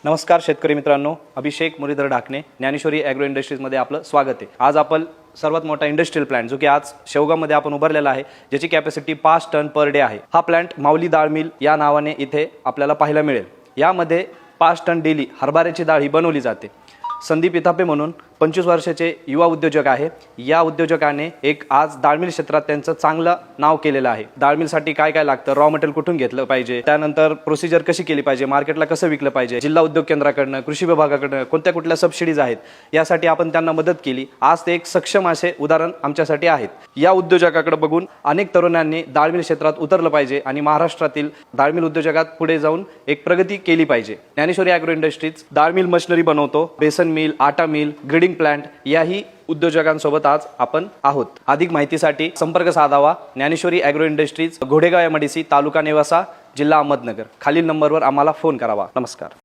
नमस्कार शेतकरी मित्रांनो, अभिषेक मुरलीधर ढाकणे, ज्ञानेश्वरी ॲग्रो इंडस्ट्रीजमध्ये आपलं स्वागत आहे। आज आपण सर्वात मोठा इंडस्ट्रियल प्लांट जो की आज शेवगावमध्ये आपण उभारलेला आहे, ज्याची कॅपॅसिटी 5 टन पर डे आहे। हा प्लांट माऊली डाळ मिल या नावाने इथे आपल्याला पाहायला मिळेल। यामध्ये 5 टन डेली हरभऱ्याची डाळ ही बनवली जाते। संदीप इथापे म्हणून 25 वर्षाचे युवा उद्योजक आहे। या उद्योजकाने एक आज डाळ मिल क्षेत्रात त्यांचं चांगलं नाव केलेलं आहे। डाळ मिलसाठी काय काय लागतं, रॉ मटेरियल कुठून घेतलं पाहिजे, त्यानंतर प्रोसिजर कशी केली पाहिजे, मार्केटला कसं विकलं पाहिजे, जिल्हा उद्योग केंद्राकडनं, कृषी विभागाकडनं कोणत्या कुठल्या सबसिडीज आहेत, यासाठी आपण त्यांना मदत केली। आज ते एक सक्षम असे उदाहरण आमच्यासाठी आहेत। या उद्योजकाकडे बघून अनेक तरुणांनी डाळ मिल क्षेत्रात उतरलं पाहिजे आणि महाराष्ट्रातील डाळ मिल उद्योजकात पुढे जाऊन एक प्रगती केली पाहिजे। ज्ञानेश्वरी ॲग्रो इंडस्ट्रीज डाळ मिल मशिनरी बनवतो, बेसन मिल, आटा मिल, ग्रेडिंग प्लांट याही उद्योजकांसोबत आज आपण आहोत। अधिक माहितीसाठी संपर्क साधावा ज्ञानेश्वरी ॲग्रो इंडस्ट्रीज, घोडेगाव MIDC, तालुका नेवासा, जिल्हा अहमदनगर। खालील नंबरवर आम्हाला फोन करावा। नमस्कार।